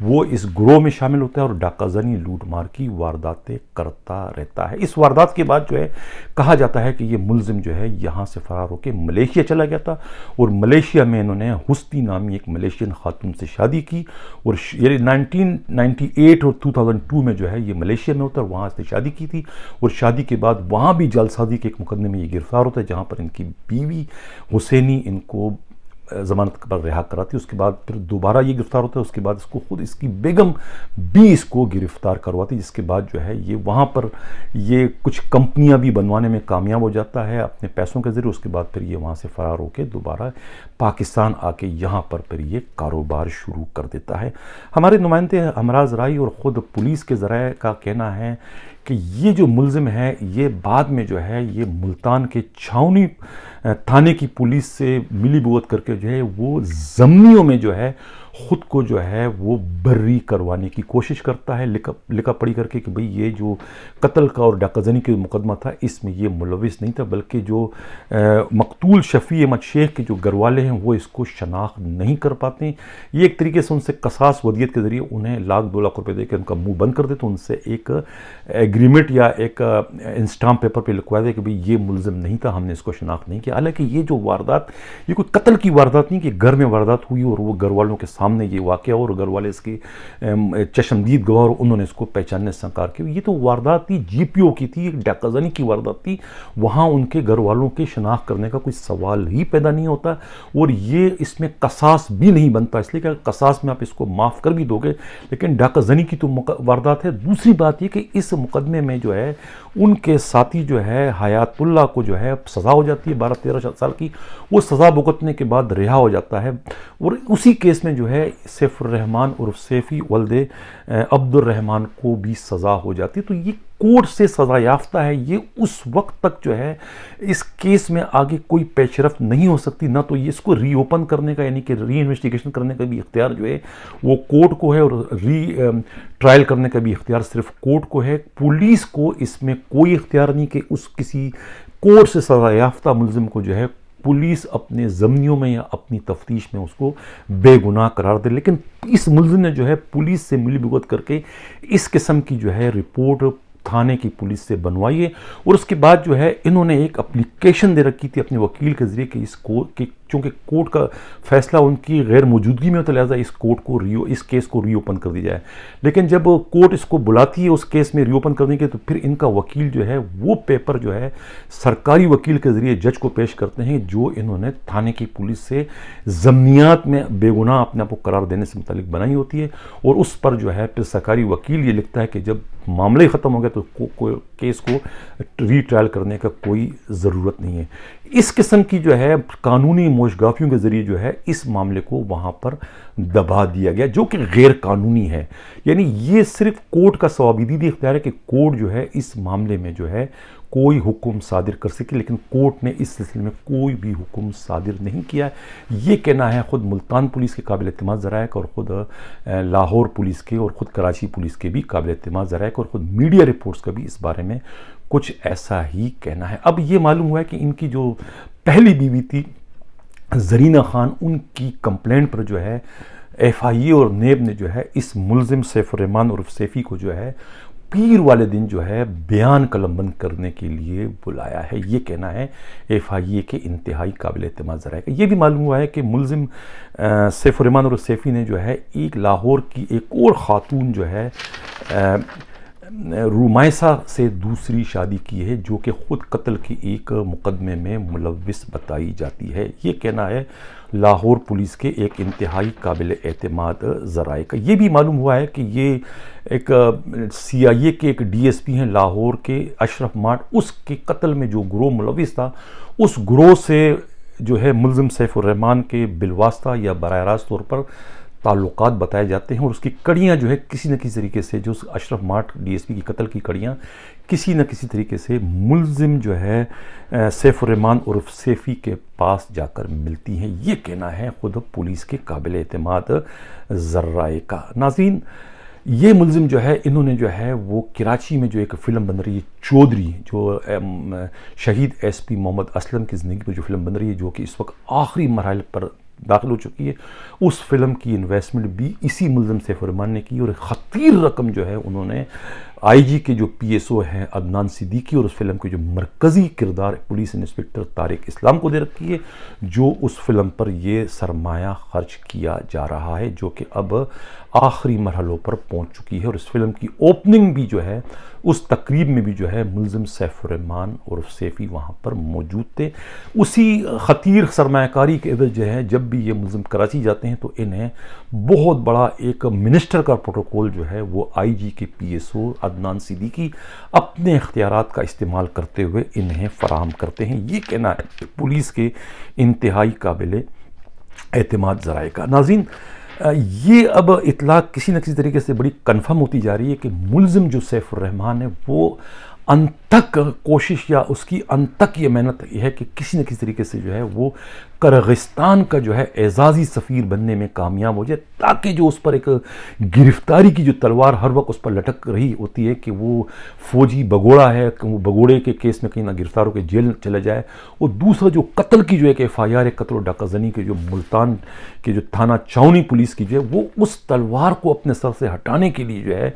وہ اس گروہ میں شامل ہوتا ہے اور ڈاکہ زنی لوٹ مار کی وارداتیں کرتا رہتا ہے۔ اس واردات کے بعد جو ہے کہا جاتا ہے کہ یہ ملزم جو ہے یہاں سے فرار ہو کے ملیشیا چلا گیا تھا، اور ملیشیا میں انہوں نے حسنی نامی ایک ملیشین خاتون سے شادی کی، اور یہ 1998 اور 2002 میں جو ہے یہ ملیشیا میں ہوتا ہے، وہاں سے شادی کی تھی، اور شادی کے بعد وہاں بھی جعل سازی کے ایک مقدمے میں یہ گرفتار ہوتا ہے، جہاں پر ان کی بیوی حسینی ان کو ضمانت پر رہا کراتی، اس کے بعد پھر دوبارہ یہ گرفتار ہوتا ہے، اس کے بعد اس کو خود اس کی بیگم بھی اس کو گرفتار کرواتی، جس کے بعد جو ہے یہ وہاں پر یہ کچھ کمپنیاں بھی بنوانے میں کامیاب ہو جاتا ہے اپنے پیسوں کے ذریعے، اس کے بعد پھر یہ وہاں سے فرار ہو کے دوبارہ پاکستان آ کے یہاں پر پھر یہ کاروبار شروع کر دیتا ہے۔ ہمارے نمائندے ہمراز رائی اور خود پولیس کے ذرائع کا کہنا ہے کہ یہ جو ملزم ہے یہ بعد میں جو ہے یہ ملتان کے چھاؤنی تھانے کی پولیس سے ملی بھگت کر کے جو ہے وہ ضمنیوں میں جو ہے خود کو جو ہے وہ بری کروانے کی کوشش کرتا ہے، لکھا پڑھی کر کے کہ بھئی یہ جو قتل کا اور ڈاکہ زنی کا مقدمہ تھا اس میں یہ ملوث نہیں تھا، بلکہ جو مقتول شفیع احمد شیخ کے جو گھر والے ہیں وہ اس کو شناخت نہیں کر پاتے ہیں۔ یہ ایک طریقے سے ان سے قصاص ودیت کے ذریعے انہیں $1,00,000 2 دے کے ان کا منہ بند کر دے، تو ان سے ایک ایگریمنٹ یا ایک انسٹامپ پیپر پہ لکھوا دے کہ بھئی یہ ملزم نہیں تھا، ہم نے اس کو شناخت نہیں کیا۔ حالانکہ یہ جو واردات یہ کوئی قتل کی واردات نہیں کہ گھر میں واردات ہوئی اور وہ گھر والوں کے سامنے یہ واقعہ اور گھر والے اس کی چشمدید گواہ اور انہوں نے اس کو پہچاننے سے انکار کیا۔ یہ تو واردات تھی جی پی او کی تھی، ایک ڈاکہ زنی کی واردات تھی، وہاں ان کے گھر والوں کی شناخت کرنے کا کوئی سوال ہی پیدا نہیں ہوتا، اور یہ اس میں قصاص بھی نہیں بنتا، اس لیے کہ قصاص میں آپ اس کو معاف کر بھی دو گے، لیکن ڈاکہ زنی کی تو واردات ہے۔ دوسری بات یہ کہ اس مقدمے میں جو ہے ان کے ساتھی جو ہے حیات اللہ کو جو ہے سزا ہو جاتی ہے 12-13 سال کی، وہ سزا بھگتنے کے بعد رہا ہو جاتا ہے، اور اسی کیس میں جو ہے سیف الرحمان عرف سیفی ولد عبد الرحمان کو بھی سزا ہو جاتی ہے۔ تو یہ کورٹ سے سزا یافتہ ہے، یہ اس وقت تک جو ہے اس کیس میں آگے کوئی پیش رفت نہیں ہو سکتی، نہ تو یہ اس کو ری اوپن کرنے کا یعنی کہ ری انویسٹیگیشن کرنے کا بھی اختیار جو ہے وہ کورٹ کو ہے، اور ری ٹرائل کرنے کا بھی اختیار صرف کورٹ کو ہے۔ پولیس کو اس میں کوئی اختیار نہیں کہ اس کسی کورٹ سے سزا یافتہ ملزم کو جو ہے پولیس اپنے ضمنیوں میں یا اپنی تفتیش میں اس کو بے گناہ قرار دے، لیکن اس ملزم نے جو ہے پولیس سے ملی بھگت کر کے اس قسم کی جو ہے رپورٹ تھانے کی پولیس سے بنوائی ہے، اور اس کے بعد جو ہے انہوں نے ایک اپلیکیشن دے رکھی تھی اپنے وکیل کے ذریعے کہ چونکہ کورٹ کا فیصلہ ان کی غیر موجودگی میں ہوتا ہے، لہٰذا اس کیس کو ری اوپن کر دی جائے، لیکن جب کورٹ اس کو بلاتی ہے اس کیس میں ری اوپن کرنے کے تو پھر ان کا وکیل جو ہے وہ پیپر جو ہے سرکاری وکیل کے ذریعے جج کو پیش کرتے ہیں جو انہوں نے تھانے کی پولیس سے ضمنیات میں بے گناہ اپنے آپ کو قرار دینے سے متعلق بنائی ہوتی ہے، اور اس پر جو ہے پھر سرکاری وکیل یہ لکھتا ہے کہ جب معاملہ ہی ختم ہو گیا تو کیس کو ری ٹرائل کرنے کا کوئی ضرورت نہیں ہے۔ اس قسم کی جو ہے قانونی موشگافیوں کے ذریعے جو ہے اس معاملے کو وہاں پر دبا دیا گیا، جو کہ غیر قانونی ہے، یعنی یہ صرف کورٹ کا ثوابدیدی اختیار ہے کہ کورٹ جو ہے اس معاملے میں جو ہے کوئی حکم صادر کر سکے، لیکن کورٹ نے اس سلسلے میں کوئی بھی حکم صادر نہیں کیا۔ یہ کہنا ہے خود ملتان پولیس کے قابل اعتماد ذرائع اور خود لاہور پولیس کے اور خود کراچی پولیس کے بھی قابل اعتماد ذرائع اور خود میڈیا رپورٹس کا بھی اس بارے میں کچھ ایسا ہی کہنا ہے۔ اب یہ معلوم ہوا ہے کہ ان کی جو پہلی بیوی تھی زرینہ خان، ان کی کمپلینٹ پر جو ہے ایف آئی اے اور نیب نے جو ہے اس ملزم سیف الرحمان عرف سیفی کو جو ہے پیر والے دن جو ہے بیان قلم بند کرنے کے لیے بلایا ہے، یہ کہنا ہے ایف آئی اے کے انتہائی قابل اعتماد ذرائع کا۔ یہ بھی معلوم ہوا ہے کہ ملزم سیف الرحمان عرف سیفی نے جو ہے ایک لاہور کی ایک اور خاتون جو ہے رومائسہ سے دوسری شادی کی ہے، جو کہ خود قتل کے ایک مقدمے میں ملوث بتائی جاتی ہے، یہ کہنا ہے لاہور پولیس کے ایک انتہائی قابل اعتماد ذرائع کا۔ یہ بھی معلوم ہوا ہے کہ یہ ایک سی آئی اے کے ایک ڈی ایس پی ہیں لاہور کے اشرف ماٹ، اس کے قتل میں جو گروہ ملوث تھا اس گروہ سے جو ہے ملزم سیف الرحمان کے بالواسطہ یا براہ راست طور پر تعلقات بتائے جاتے ہیں، اور اس کی کڑیاں جو ہے کسی نہ کسی طریقے سے جو اشرف ماٹ ڈی ایس پی کی قتل کی کڑیاں کسی نہ کسی طریقے سے ملزم جو ہے سیف الرحمان عرف سیفی کے پاس جا کر ملتی ہیں، یہ کہنا ہے خود پولیس کے قابل اعتماد ذرائع کا۔ ناظرین، یہ ملزم جو ہے انہوں نے جو ہے وہ کراچی میں جو ایک فلم بن رہی ہے چودھری، جو شہید ایس پی محمد اسلم کی زندگی پر جو فلم بن رہی ہے، جو کہ اس وقت آخری مراحل پر داخل ہو چکی ہے، اس فلم کی انویسٹمنٹ بھی اسی ملزم سیف الرحمان نے کی، اور ایک خطیر رقم جو ہے انہوں نے آئی جی کے جو پی ایس او ہیں عدنان صدیقی اور اس فلم کے جو مرکزی کردار پولیس انسپکٹر طارق اسلام کو دے رکھی ہے، جو اس فلم پر یہ سرمایہ خرچ کیا جا رہا ہے، جو کہ اب آخری مرحلوں پر پہنچ چکی ہے۔ اور اس فلم کی اوپننگ بھی جو ہے، اس تقریب میں بھی جو ہے ملزم سیف الرحمان اور سیفی وہاں پر موجود تھے۔ اسی خطیر سرمایہ کاری کے عوض جو ہے جب بھی یہ ملزم کراچی جاتے ہیں تو انہیں بہت بڑا ایک منسٹر کا پروٹوکول جو ہے وہ آئی جی کے P S O Adnan Siddiqui اپنے اختیارات کا استعمال کرتے ہوئے انہیں فراہم کرتے ہیں۔ یہ کہنا ہے پولیس کے انتہائی قابل اعتماد ذرائع کا۔ ناظرین، یہ اب اطلاع کسی نہ کسی طریقے سے بڑی کنفرم ہوتی جا رہی ہے کہ ملزم جو سیف الرحمان ہے وہ انت تک کوشش یا اس کی انت تک یہ محنت یہ ہے کہ کسی نہ کسی طریقے سے جو ہے وہ کرغستان کا جو ہے اعزازی سفیر بننے میں کامیاب ہو جائے، تاکہ جو اس پر ایک گرفتاری کی جو تلوار ہر وقت اس پر لٹک رہی ہوتی ہے کہ وہ فوجی بگوڑا ہے، وہ بگوڑے کے کیس میں کہیں نہ گرفتار ہو کے جیل چلا جائے، اور دوسرا جو قتل کی جو ایک ایف آئی آر ہے قتل و ڈاکہ زنی کے جو ملتان کے جو تھانہ چاؤنی پولیس کی جو ہے وہ اس تلوار کو اپنے سر سے ہٹانے کے لیے جو ہے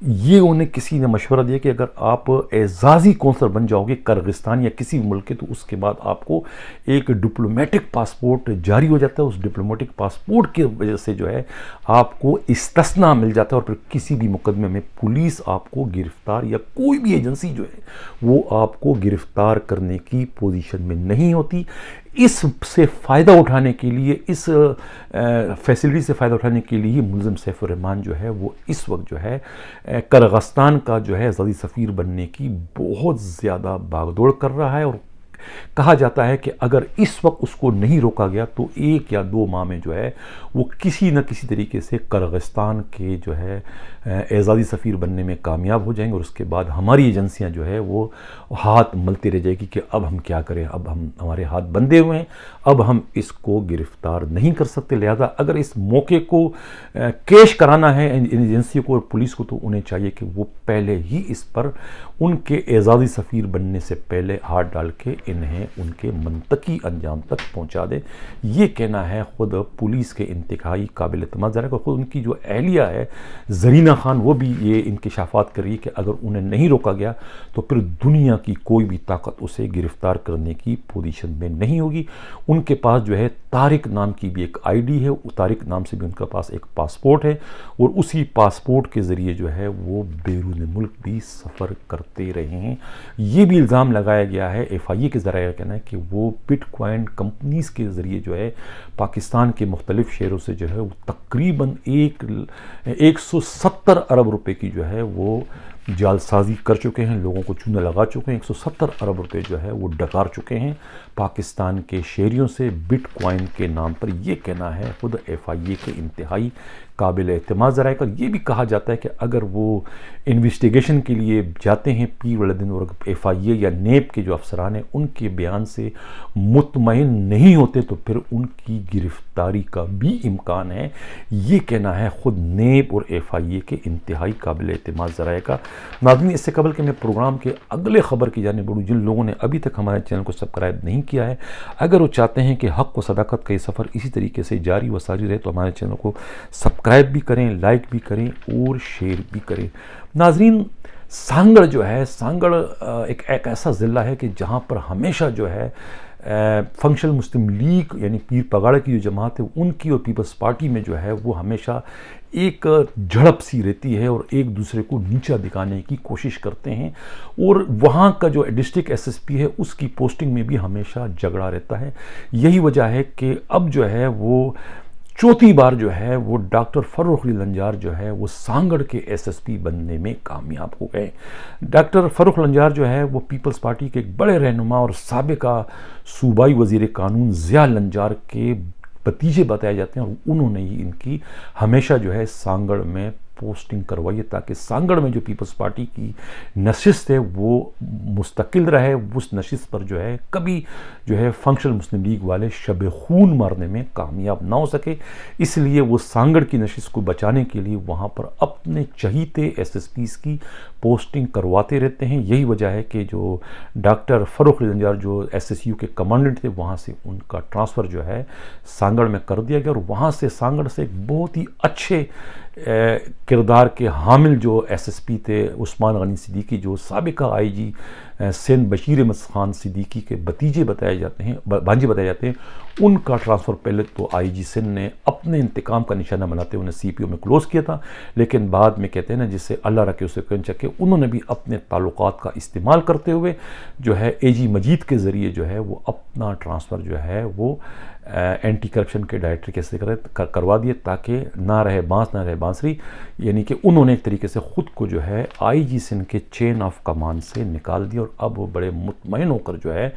یہ انہیں کسی نے مشورہ دیا کہ اگر آپ اعزازی کونسلر بن جاؤ گے کرغستان یا کسی ملک کے تو اس کے بعد آپ کو ایک ڈپلومیٹک پاسپورٹ جاری ہو جاتا ہے، اس ڈپلومیٹک پاسپورٹ کی وجہ سے جو ہے آپ کو استثناء مل جاتا ہے، اور پھر کسی بھی مقدمے میں پولیس آپ کو گرفتار یا کوئی بھی ایجنسی جو ہے وہ آپ کو گرفتار کرنے کی پوزیشن میں نہیں ہوتی۔ اس سے فائدہ اٹھانے کے لیے، اس فیسلٹی سے فائدہ اٹھانے کے لیے ملزم سیف الرحمان جو ہے وہ اس وقت جو ہے کرغستان کا جو ہے اعزازی سفیر بننے کی بہت زیادہ بھاگ دوڑ کر رہا ہے، اور کہا جاتا ہے کہ اگر اس وقت اس کو نہیں روکا گیا تو 1 یا 2 ماہ میں جو ہے وہ کسی نہ کسی طریقے سے کرغستان کے جو ہے اعزازی سفیر بننے میں کامیاب ہو جائیں گے، اور اس کے بعد ہماری ایجنسیاں جو ہے وہ ہاتھ ملتے رہ جائے گی کہ اب ہم کیا کریں، اب ہمارے ہاتھ بندھے ہوئے ہیں، اب ہم اس کو گرفتار نہیں کر سکتے۔ لہذا اگر اس موقع کو کیش کرانا ہے ایجنسی کو اور پولیس کو تو انہیں چاہیے کہ وہ پہلے ہی اس پر ان کے اعزازی سفیر بننے سے پہلے ہاتھ ڈال کے انہیں ان کے منطقی انجام تک پہنچا دے۔ یہ کہنا ہے خود پولیس کے انتہائی قابل اعتماد ذرائع کو، خود ان کی جو اہلیہ ہے زرینہ خان وہ بھی یہ انکشافات کر رہی ہے کہ اگر انہیں نہیں روکا گیا تو پھر دنیا کی کوئی بھی طاقت اسے گرفتار کرنے کی پوزیشن میں نہیں ہوگی۔ ان کے پاس جو ہے طارق نام کی بھی ایک آئی ڈی ہے، طارق نام سے بھی ان کے پاس ایک پاسپورٹ ہے، اور اسی پاسپورٹ کے ذریعے جو ہے وہ بیرون ملک بھی سفر کرتے رہے ہیں۔ یہ بھی الزام لگایا گیا ہے، ایف آئی اے کے ذرائع کا کہنا ہے کہ وہ بٹ کوائن کمپنیز کے ذریعے جو ہے پاکستان کے مختلف شہروں سے جو ہے وہ تقریباً 170 ارب روپے کی جو ہے وہ جال سازی کر چکے ہیں، لوگوں کو چونا لگا چکے ہیں، 170 ارب روپے جو ہے وہ ڈکار چکے ہیں پاکستان کے شہریوں سے بٹ کوائن کے نام پر۔ یہ کہنا ہے خود ایف آئی اے کے انتہائی قابل اعتماد ذرائع کا۔ یہ بھی کہا جاتا ہے کہ اگر وہ انویسٹیگیشن کے لیے جاتے ہیں پیر والے دن اور ایف آئی اے یا نیب کے جو افسران ہیں ان کے بیان سے مطمئن نہیں ہوتے تو پھر ان کی گرفتاری کا بھی امکان ہے۔ یہ کہنا ہے خود نیب اور ایف آئی اے کے انتہائی قابل اعتماد ذرائع کا۔ ناظرین، اس سے قبل کہ میں پروگرام کے اگلے خبر کی جانب بڑھوں، جن لوگوں نے ابھی تک ہمارے چینل کو سبسکرائب نہیں کیا ہے، اگر وہ چاہتے ہیں کہ حق و صداقت کا یہ سفر اسی طریقے سے جاری و ساری رہے تو ہمارے چینل کو سبسکرائب بھی کریں، لائک بھی کریں اور شیئر بھی کریں۔ ناظرین، سانگڑ جو ہے، سانگڑ ایک ایسا ضلع ہے کہ جہاں پر ہمیشہ جو ہے فنکشنل مسلم لیگ یعنی پیر پگاڑا کی جو جماعت ہے ان کی اور پیپلز پارٹی میں جو ہے وہ ہمیشہ ایک جھڑپ سی رہتی ہے اور ایک دوسرے کو نیچا دکھانے کی کوشش کرتے ہیں، اور وہاں کا جو ڈسٹرکٹ ایس ایس پی ہے اس کی پوسٹنگ میں بھی ہمیشہ جھگڑا رہتا ہے۔ یہی وجہ ہے کہ اب جو ہے وہ چوتھی بار جو ہے وہ ڈاکٹر فروخ علی لنجار جو ہے وہ سانگڑ کے ایس ایس پی بننے میں کامیاب ہو گئے۔ ڈاکٹر فروخ لنجار جو ہے وہ پیپلز پارٹی کے ایک بڑے رہنما اور سابقہ صوبائی وزیر قانون ضیاء لنجار کے بھتیجے بتائے جاتے ہیں، اور انہوں نے ہی ان کی ہمیشہ جو ہے سانگڑ میں پوسٹنگ کروائیے تاکہ سانگڑ میں جو پیپلز پارٹی کی نشست ہے وہ مستقل رہے. اس نشست پر جو ہے کبھی جو ہے فنکشنل مسلم لیگ والے شب خون مارنے میں کامیاب نہ ہو سکے. اس لیے وہ سانگڑ کی نشست کو بچانے کے لیے وہاں پر اپنے چہیتے ایس ایس پیز کی پوسٹنگ کرواتے رہتے ہیں. یہی وجہ ہے کہ جو ڈاکٹر فروخ علی نجار جو ایس ایس یو کے کمانڈنٹ تھے وہاں سے ان کا ٹرانسفر جو ہے سانگڑ میں کر دیا گیا، اور وہاں سے سانگڑ سے ایک بہت ہی اچھے کردار کے حامل جو ایس ایس پی تھے عثمان غنی صدیقی، جو سابقہ آئی جی سندھ بشیر احمد خان صدیقی کے بھانجے بتائے جاتے ہیں، ان کا ٹرانسفر پہلے تو آئی جی سندھ نے اپنے انتقام کا نشانہ بناتے ہوئے سی پی او میں کلوز کیا تھا، لیکن بعد میں کہتے ہیں نا جسے اللہ رکھے اسے کون چکے، انہوں نے بھی اپنے تعلقات کا استعمال کرتے ہوئے جو ہے اے جی مجید کے ذریعے جو ہے وہ اپنا ٹرانسفر جو ہے وہ اینٹی کرپشن کے ڈائریکٹر کیسے کروا دیے تاکہ نہ رہے بانس نہ رہے بانسری. یعنی کہ انہوں نے ایک طریقے سے خود کو جو ہے آئی جی سندھ کے چین آف کمانڈ سے نکال دیا، اور اب وہ بڑے مطمئن ہو کر جو ہے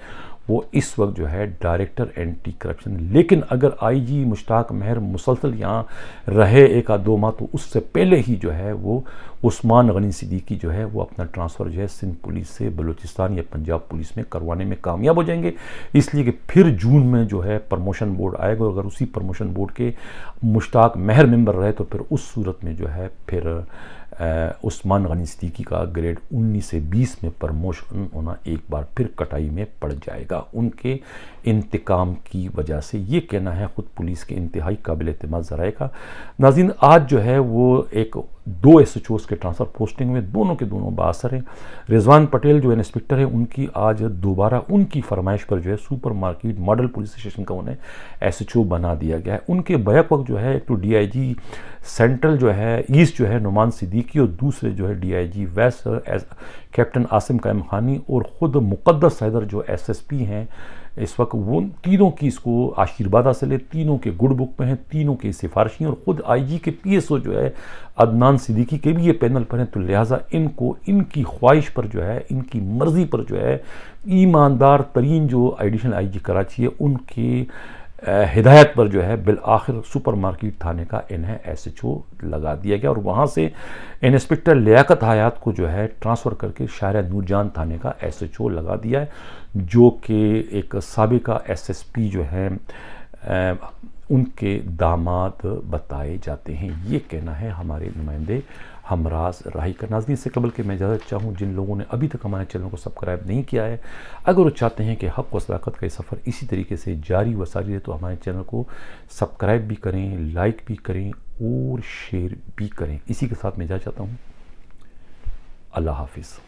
وہ اس وقت جو ہے ڈائریکٹر اینٹی کرپشن. لیکن اگر آئی جی مشتاق مہر مسلسل یہاں رہے ایک آدھ دو ماہ تو اس سے پہلے ہی جو ہے وہ عثمان غنی صدیقی جو ہے وہ اپنا ٹرانسفر جو ہے سندھ پولیس سے بلوچستان یا پنجاب پولیس میں کروانے میں کامیاب ہو جائیں گے. اس لیے کہ پھر جون میں جو ہے پروموشن بورڈ آئے گا، اور اگر اسی پروموشن بورڈ کے مشتاق مہر ممبر رہے تو پھر اس صورت میں جو ہے پھر عثمان غنی صدیقی کا گریڈ 19 سے 20 میں پروموشن ہونا ایک بار پھر کٹائی میں پڑ جائے گا ان کے انتقام کی وجہ سے. یہ کہنا ہے خود پولیس کے انتہائی قابل اعتماد ذرائع کا. ناظرین، آج جو ہے وہ ایک 2 ایس ایچ اوز کے ٹرانسفر پوسٹنگ میں دونوں کے دونوں بااثر ہیں. رضوان پٹیل جو انسپکٹر ہیں ان کی آج دوبارہ ان کی فرمائش پر جو ہے super market model police station کا انہیں ایس ایچ او بنا دیا گیا ہے. ان کے بیک وقت جو ہے ایک تو ڈی آئی جی سینٹرل جو ہے ایسٹ جو ہے نعمان صدیقی، اور دوسرے جو ہے D I G West captain Asim Qaim Khani, اور خود مقدس حیدر جو ایس ایس پی ہیں اس وقت، وہ تینوں کی اس کو آشیرواد حاصل ہے، تینوں کے گڈ بک میں ہیں، تینوں کے سفارشی ہیں، اور خود آئی جی کے پی ایس او جو ہے عدنان صدیقی کے بھی یہ پینل پر ہیں. تو لہٰذا ان کو ان کی خواہش پر جو ہے ان کی مرضی پر جو ہے ایماندار ترین جو ایڈیشنل آئی جی کراچی ہے ان کی ہدایت پر جو ہے بالآخر سپر مارکیٹ تھانے کا انہیں ایس ایچ او لگا دیا گیا، اور وہاں سے انسپکٹر لیاقت حیات کو جو ہے ٹرانسفر کر کے شاہراہ نور جان تھانے کا ایس ایچ او لگا دیا ہے، جو کہ ایک سابقہ ایس ایس پی جو ہیں ان کے داماد بتائے جاتے ہیں. یہ کہنا ہے ہمارے نمائندے ہمراز راہی کا. ناظرین، سے قبل کہ میں اجازت چاہوں جن لوگوں نے ابھی تک ہمارے چینل کو سبسکرائب نہیں کیا ہے، اگر وہ چاہتے ہیں کہ حق و صداقت کا یہ سفر اسی طریقے سے جاری و ساری رہے تو ہمارے چینل کو سبسکرائب بھی کریں، لائک بھی کریں اور شیئر بھی کریں. اسی کے ساتھ میں اجازت چاہتا ہوں. اللہ حافظ.